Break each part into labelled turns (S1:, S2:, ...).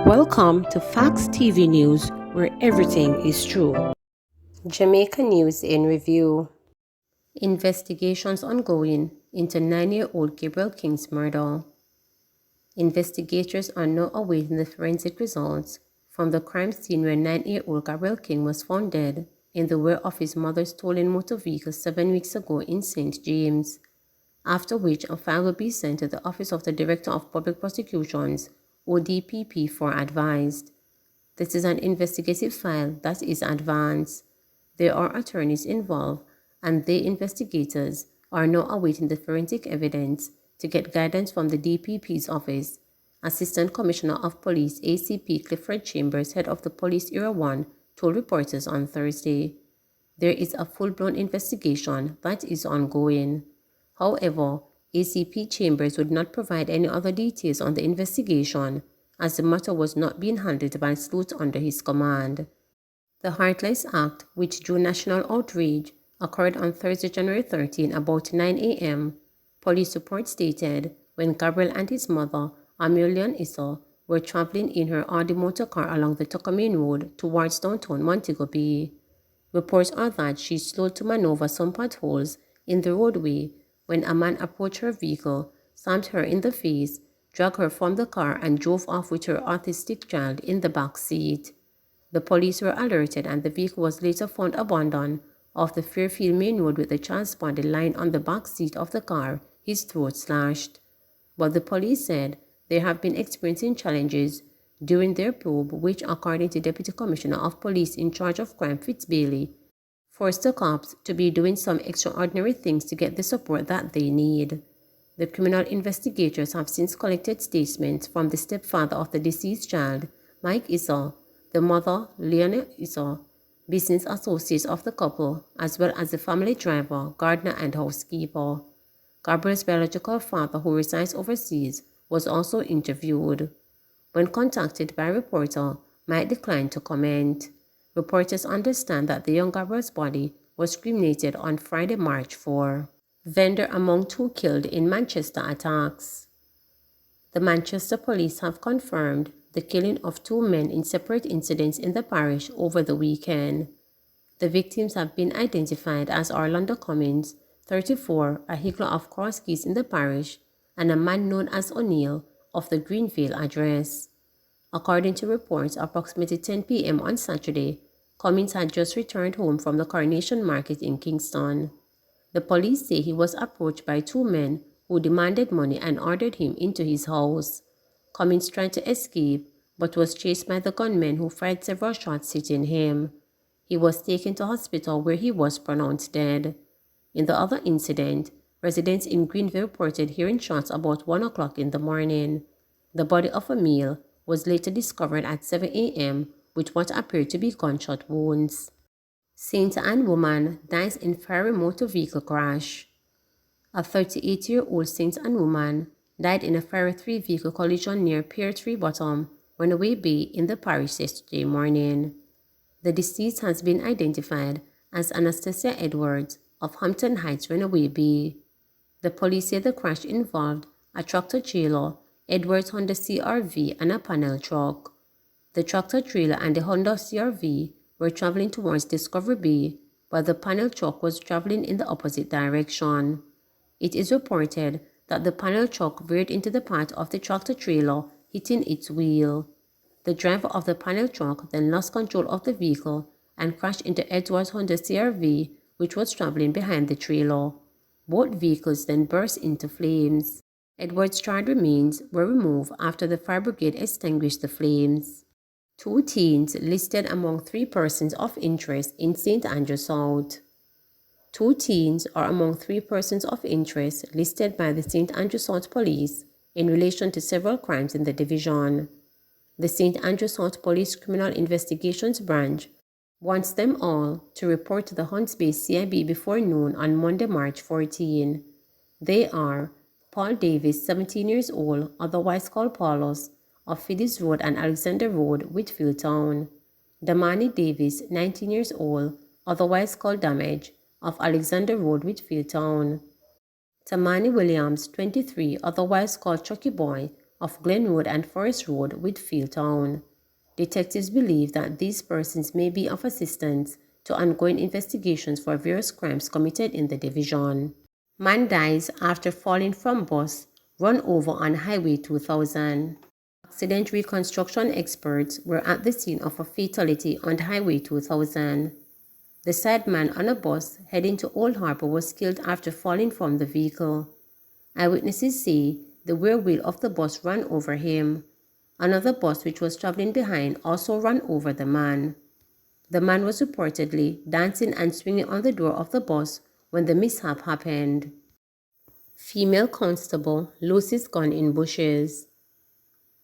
S1: Welcome to Facts TV News, where everything is true. Jamaica News in Review. Investigations ongoing into 9-year-old Gabriel King's murder. Investigators are now awaiting the forensic results from the crime scene where 9-year-old Gabriel King was found dead in the rear of his mother's stolen motor vehicle 7 weeks ago in St. James, after which a file will be sent to the Office of the Director of Public Prosecutions, ODPP, for advice. This is an investigative file that is advanced. There are attorneys involved, and the investigators are now awaiting the forensic evidence to get guidance from the DPP's office. Assistant Commissioner of Police ACP Clifford Chambers, head of the Police Area 1, told reporters on Thursday. There is a full-blown investigation that is ongoing. However, ACP Chambers would not provide any other details on the investigation, as the matter was not being handled by sleuths under his command. The Heartless Act, which drew national outrage, occurred on Thursday, January 13, about 9 a.m. Police report stated when Gabriel and his mother, Amelia Issa, were traveling in her Audi motor car along the Tuckermain Road towards downtown Montague Bay. Reports are that she slowed to maneuver some potholes in the roadway when a man approached her vehicle, slammed her in the face, dragged her from the car, and drove off with her autistic child in the back seat. The police were alerted, and the vehicle was later found abandoned off the Fairfield Main Road with the child's body lying on the back seat of the car, his throat slashed. But the police said they have been experiencing challenges during their probe, which, according to Deputy Commissioner of Police in charge of crime Fitzbailey, forced the cops to be doing some extraordinary things to get the support that they need. The criminal investigators have since collected statements from the stepfather of the deceased child, Mike Issa, the mother, Leonie Issa, business associates of the couple, as well as the family driver, gardener, and housekeeper. Gabriel's biological father, who resides overseas, was also interviewed. When contacted by a reporter, Mike declined to comment. Reporters understand that the young Gabriel's body was cremated on Friday, March 4. Vendor among 2 killed in Manchester attacks. The Manchester police have confirmed the killing of 2 men in separate incidents in the parish over the weekend. The victims have been identified as Orlando Cummins, 34, a higgler of Cross Keys in the parish, and a man known as O'Neill of the Greenvale address. According to reports, approximately 10 p.m. on Saturday, Cummins had just returned home from the Coronation Market in Kingston. The police say he was approached by 2 men who demanded money and ordered him into his house. Cummins tried to escape, but was chased by the gunmen, who fired several shots hitting him. He was taken to hospital, where he was pronounced dead. In the other incident, residents in Greenville reported hearing shots about 1 o'clock in the morning. The body of a male was later discovered at 7 a.m. with what appeared to be gunshot wounds. St. Anne woman dies in fiery motor vehicle crash. A 38-year-old St. Anne woman died in a fiery 3-vehicle collision near Pier 3 Bottom, Runaway Bay in the parish yesterday morning. The deceased has been identified as Anastasia Edwards of Hampton Heights, Runaway Bay. The police say the crash involved a tractor-trailer, Edwards Honda CRV, and a panel truck. The tractor-trailer and the Honda CRV were traveling towards Discovery Bay, while the panel truck was traveling in the opposite direction. It is reported that the panel truck veered into the path of the tractor-trailer, hitting its wheel. The driver of the panel truck then lost control of the vehicle and crashed into Edwards Honda CRV, which was traveling behind the trailer. Both vehicles then burst into flames. Edwards' charred remains were removed after the fire brigade extinguished the flames. 2 teens listed among 3 persons of interest in St. Andrew South. 2 teens are among 3 persons of interest listed by the St. Andrew South Police in relation to several crimes in the division. The St. Andrew South Police Criminal Investigations Branch wants them all to report to the Hunts Bay CIB before noon on Monday, March 14. They are Paul Davis, 17 years old, otherwise called Paulus, of Phillips Road and Alexander Road, Whitfield Town. Damani Davis, 19 years old, otherwise called Damage, of Alexander Road, Whitfield Town. Tamani Williams, 23, otherwise called Chucky Boy, of Glen Road and Forest Road, Whitfield Town. Detectives believe that these persons may be of assistance to ongoing investigations for various crimes committed in the division. Man dies after falling from bus run over on Highway 2000. Accident reconstruction experts were at the scene of a fatality on Highway 2000. The sideman on a bus heading to Old Harbor was killed after falling from the vehicle. Eyewitnesses say the rear wheel of the bus ran over him. Another bus which was traveling behind also ran over the man. The man was reportedly dancing and swinging on the door of the bus when the mishap happened. Female constable loses gun in bushes.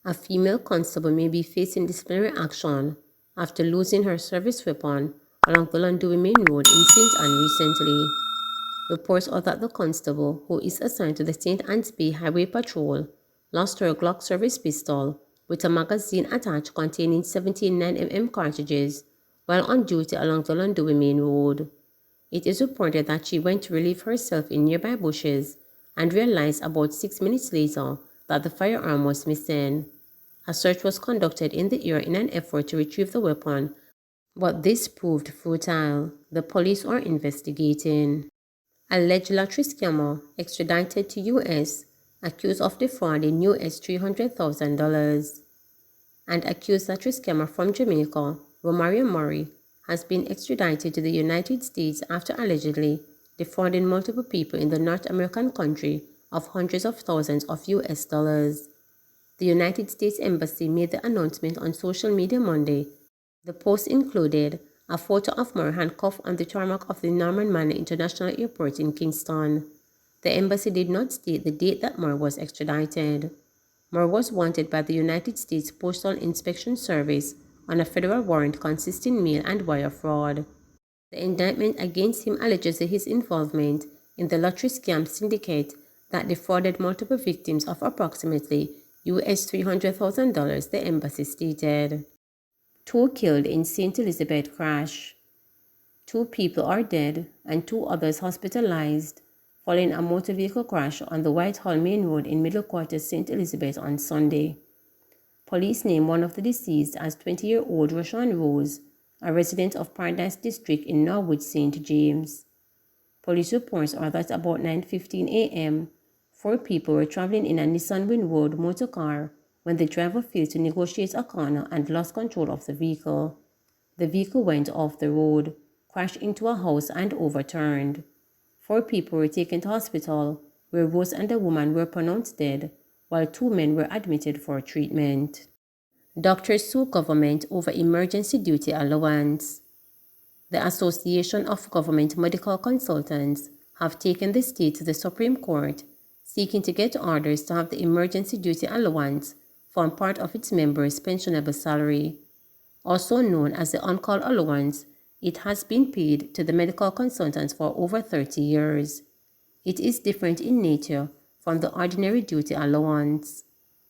S1: A female constable may be facing disciplinary action after losing her service weapon along the Runaway Main Road in St. Anne recently. Reports are that the constable, who is assigned to the St. Anne's Bay Highway Patrol, lost her Glock service pistol with a magazine attached containing 17 9mm cartridges while on duty along the Runaway Main Road. It is reported that she went to relieve herself in nearby bushes and realized about 6 minutes later that the firearm was missing. A search was conducted in the area in an effort to retrieve the weapon, but this proved futile. The police are investigating. Alleged lottery scammer extradited to U.S. accused of defrauding U.S. $300,000. And accused lottery scammer from Jamaica, Romario Murray, has been extradited to the United States after allegedly defrauding multiple people in the North American country of hundreds of thousands of U.S. dollars. The United States Embassy made the announcement on social media Monday. The post included a photo of Murray handcuffed on the tarmac of the Norman Manor International Airport in Kingston. The embassy did not state the date that Murray was extradited. Murray was wanted by the United States Postal Inspection Service on a federal warrant consisting mail and wire fraud. The indictment against him alleges his involvement in the lottery scam syndicate that defrauded multiple victims of approximately US $300,000, the embassy stated. 2 killed in St. Elizabeth crash. 2 people are dead and 2 others hospitalized following a motor vehicle crash on the Whitehall Main Road in Middle Quarters, St. Elizabeth on Sunday. Police named one of the deceased as 20-year-old Rashawn Rose, a resident of Paradise District in Norwood, St. James. Police reports are that about 9:15 a.m., 4 people were traveling in a Nissan Windward motor car when the driver failed to negotiate a corner and lost control of the vehicle. The vehicle went off the road, crashed into a house and overturned. 4 people were taken to hospital, where Rose and a woman were pronounced dead, while 2 men were admitted for treatment. Doctors sue government over emergency duty allowance. The Association of Government Medical Consultants have taken the state to the Supreme Court, seeking to get orders to have the emergency duty allowance form part of its members' pensionable salary. Also known as the on-call allowance, it has been paid to the medical consultants for over 30 years. It is different in nature from the ordinary duty allowance.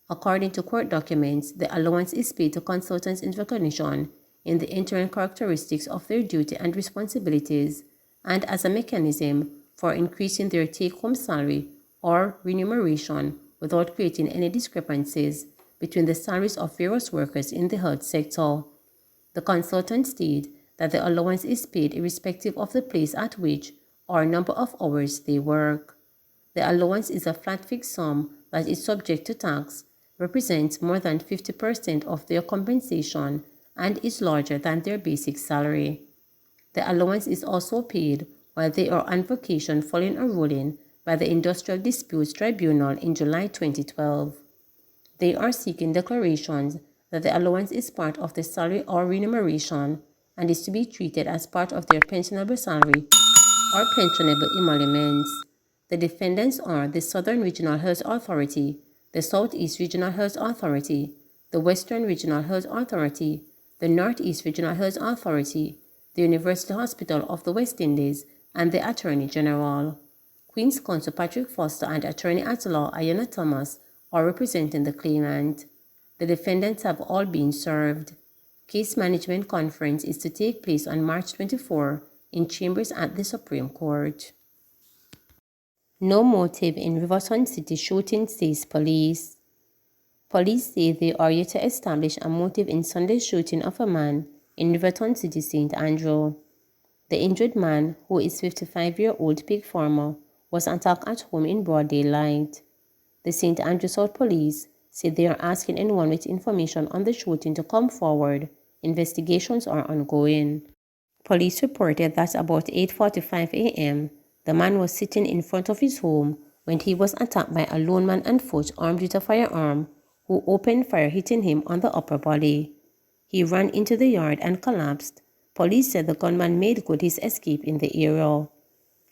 S1: According to court documents, the allowance is paid to consultants in recognition in the inherent characteristics of their duty and responsibilities and as a mechanism for increasing their take-home salary or remuneration without creating any discrepancies between the salaries of various workers in the health sector. The consultants state that the allowance is paid irrespective of the place at which or number of hours they work. The allowance is a flat fixed sum that is subject to tax, represents more than 50% of their compensation, and is larger than their basic salary. The allowance is also paid while they are on vacation following a ruling by the Industrial Disputes Tribunal in July 2012. They are seeking declarations that the allowance is part of the salary or remuneration and is to be treated as part of their pensionable salary or pensionable emoluments. The defendants are the Southern Regional Health Authority, the Southeast Regional Health Authority, the Western Regional Health Authority, the Northeast Regional Health Authority, the University Hospital of the West Indies, and the Attorney General. Queen's Counsel Patrick Foster and Attorney-at-Law Ayanna Thomas are representing the claimant. The defendants have all been served. Case management conference is to take place on March 24 in chambers at the Supreme Court. No motive in Riverton City shooting, says police. Police say they are yet to establish a motive in Sunday's shooting of a man in Riverton City, St. Andrew. The injured man, who is 55-year-old pig farmer, was attacked at home in broad daylight. The St. Andrew South Police said they are asking anyone with information on the shooting to come forward. Investigations are ongoing. Police reported that about 8:45 a.m., the man was sitting in front of his home when he was attacked by a lone man on foot armed with a firearm, who opened fire, hitting him on the upper body. He ran into the yard and collapsed. Police said the gunman made good his escape in the area.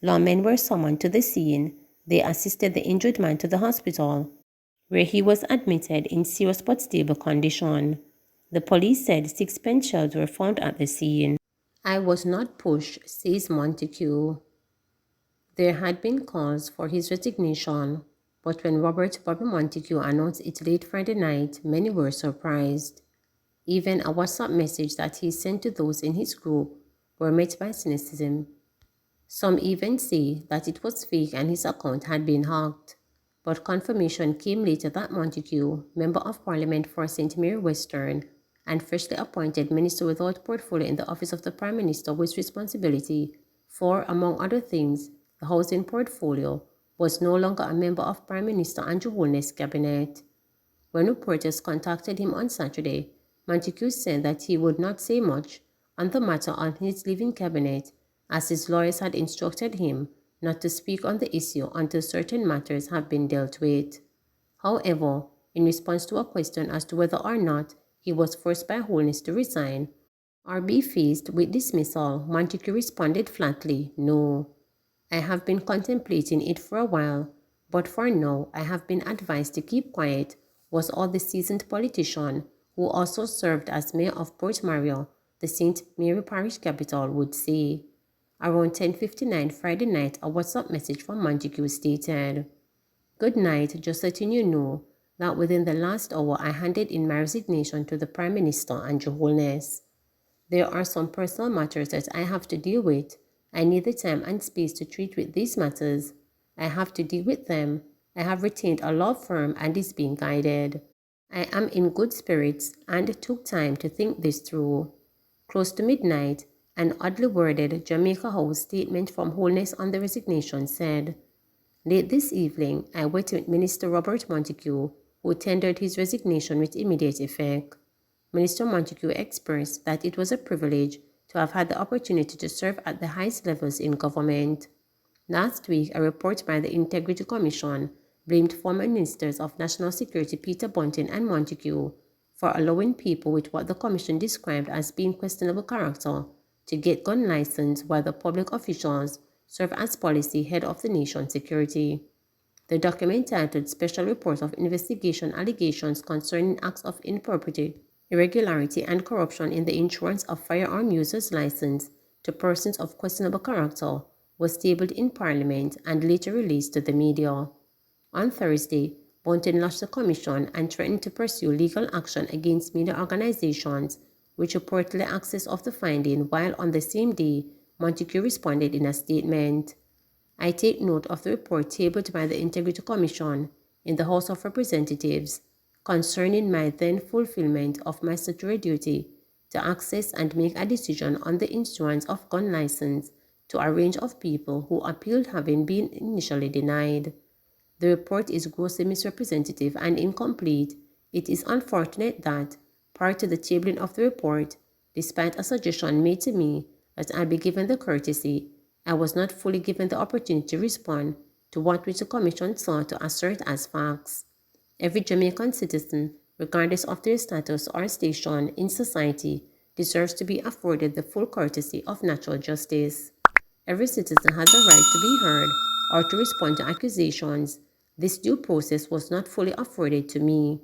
S1: Lawmen were summoned to the scene. They assisted the injured man to the hospital, where he was admitted in serious but stable condition. The police said 6 pen shells were found at the scene. I was not pushed, says Montague. There had been calls for his resignation, but when Robert Bobby Montague announced it late Friday night, many were surprised. Even a WhatsApp message that he sent to those in his group were met by cynicism. Some even say that it was fake and his account had been hacked. But confirmation came later that Montague, Member of Parliament for St. Mary Western, and freshly appointed Minister without portfolio in the Office of the Prime Minister with responsibility for, among other things, the housing portfolio, was no longer a member of Prime Minister Andrew Holness's cabinet. When reporters contacted him on Saturday, Montague said that he would not say much on the matter on his leaving cabinet, as his lawyers had instructed him not to speak on the issue until certain matters have been dealt with. However, in response to a question as to whether or not he was forced by Holness to resign or be faced with dismissal, Montague responded flatly, "No. I have been contemplating it for a while, but for now I have been advised to keep quiet," was all the seasoned politician, who also served as mayor of Port Mario, the St. Mary Parish capital, would say. Around 10:59 Friday night, a WhatsApp message from Montague stated, "Good night, just letting you know that within the last hour I handed in my resignation to the Prime Minister Andrew Holness. There are some personal matters that I have to deal with. I need the time and space to treat with these matters. I have to deal with them. I have retained a law firm and is being guided. I am in good spirits and took time to think this through." Close to midnight, an oddly worded Jamaica House statement from Holness on the resignation said, "Late this evening, I went to Minister Robert Montague, who tendered his resignation with immediate effect. Minister Montague expressed that it was a privilege to have had the opportunity to serve at the highest levels in government." Last week, a report by the Integrity Commission blamed former Ministers of National Security Peter Bunting and Montague for allowing people with what the Commission described as being questionable character to get gun license while the public officials serve as policy head of the nation's security. The document titled Special Report of Investigation Allegations Concerning Acts of Impropriety, Irregularity and Corruption in the Issuance of Firearm Users License to Persons of Questionable Character was tabled in Parliament and later released to the media. On Thursday, Bunting lodged the commission and threatened to pursue legal action against media organizations which reportedly access of the finding, while on the same day, Montague responded in a statement, "I take note of the report tabled by the Integrity Commission in the House of Representatives concerning my then fulfillment of my statutory duty to access and make a decision on the issuance of gun license to a range of people who appealed having been initially denied. The report is grossly misrepresentative and incomplete. It is unfortunate that, prior to the tabling of the report, despite a suggestion made to me that I be given the courtesy, I was not fully given the opportunity to respond to what which the Commission sought to assert as facts. Every Jamaican citizen, regardless of their status or station in society, deserves to be afforded the full courtesy of natural justice. Every citizen has a right to be heard or to respond to accusations. This due process was not fully afforded to me.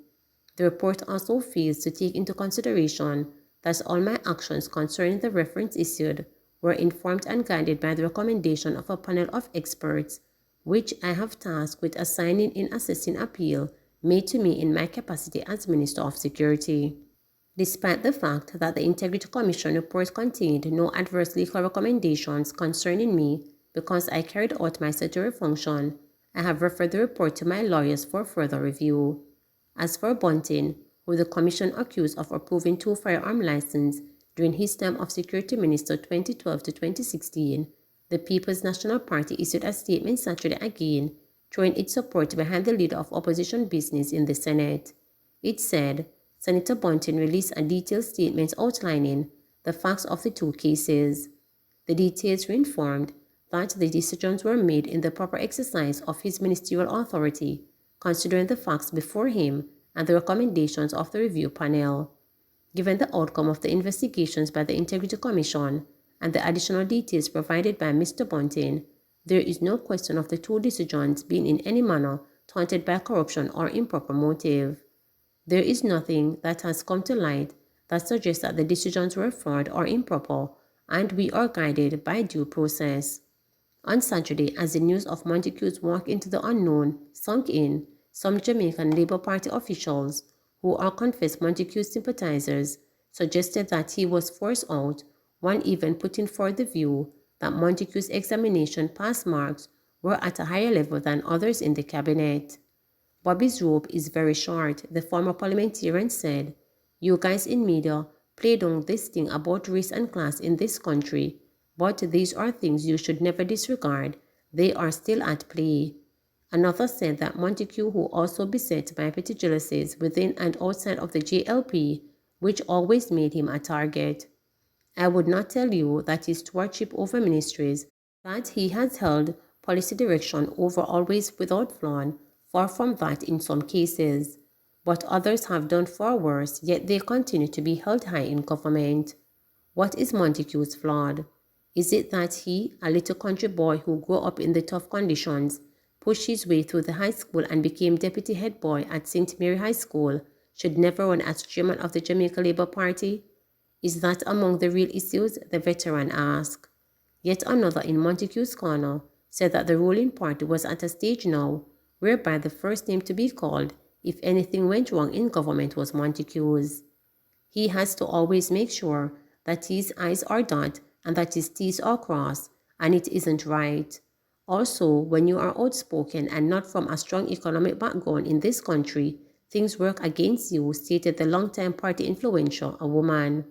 S1: The report also fails to take into consideration that all my actions concerning the reference issued were informed and guided by the recommendation of a panel of experts, which I have tasked with assigning in assessing appeal made to me in my capacity as Minister of Security. Despite the fact that the Integrity Commission report contained no adverse legal recommendations concerning me because I carried out my statutory function, I have referred the report to my lawyers for further review. As for Bunting, who the commission accused of approving 2 firearm licenses during his term of Security Minister 2012 to 2016, the People's National Party issued a statement Saturday again, throwing its support behind the leader of opposition business in the Senate. It said Senator Bunting released a detailed statement outlining the facts of the 2 cases. The details reinformed that the decisions were made in the proper exercise of his ministerial authority, considering the facts before him and the recommendations of the review panel. Given the outcome of the investigations by the Integrity Commission and the additional details provided by Mr. Bunting, there is no question of the 2 decisions being in any manner tainted by corruption or improper motive. There is nothing that has come to light that suggests that the decisions were flawed or improper, and we are guided by due process. On Saturday, as the news of Montague's walk into the unknown sunk in, some Jamaican Labour Party officials, who are confessed Montague sympathizers, suggested that he was forced out, one even putting forth the view that Montague's examination pass marks were at a higher level than others in the cabinet. Bobby's rope is very short, the former parliamentarian said. You guys in media play down this thing about race and class in this country, but these are things you should never disregard. They are still at play. Another said that Montague, who also beset by petty jealousies within and outside of the JLP, which always made him a target. I would not tell you that his stewardship over ministries, that he has held policy direction over always without flaw, far from that in some cases. But others have done far worse, yet they continue to be held high in government. What is Montague's flaw? Is it that he, a little country boy who grew up in the tough conditions, pushed his way through the high school and became deputy head boy at St. Mary High School, should never run as chairman of the Jamaica Labour Party? Is that among the real issues? The veteran asked. Yet another in Montague's corner said that the ruling party was at a stage now whereby the first name to be called if anything went wrong in government was Montague's. He has to always make sure that his I's are dotted and that his T's are crossed, and it isn't right. Also, when you are outspoken and not from a strong economic background in this country, things work against you, stated the longtime party influential, a woman.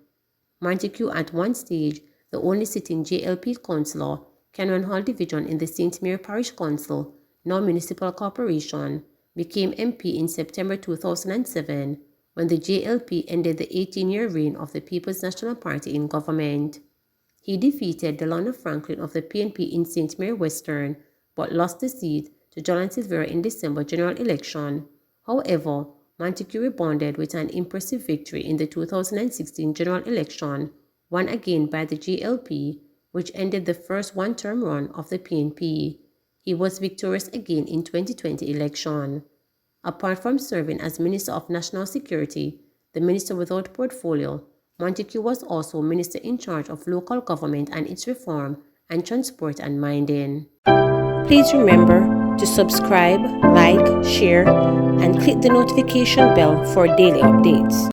S1: Montague, at one stage, the only sitting JLP councillor, Kenron Hall Division in the St. Mary Parish Council, now Municipal Corporation, became MP in September 2007 when the JLP ended the 18-year reign of the People's National Party in government. He defeated Delano Franklin of the PNP in St. Mary Western, but lost the seat to Jolan Silvera in December general election. However, Montague rebounded with an impressive victory in the 2016 general election, won again by the JLP, which ended the first one-term run of the PNP. He was victorious again in 2020 election. Apart from serving as Minister of National Security, the minister without portfolio, Montague was also minister in charge of local government and its reform and transport and mining. Please remember to subscribe, like, share, and click the notification bell for daily updates.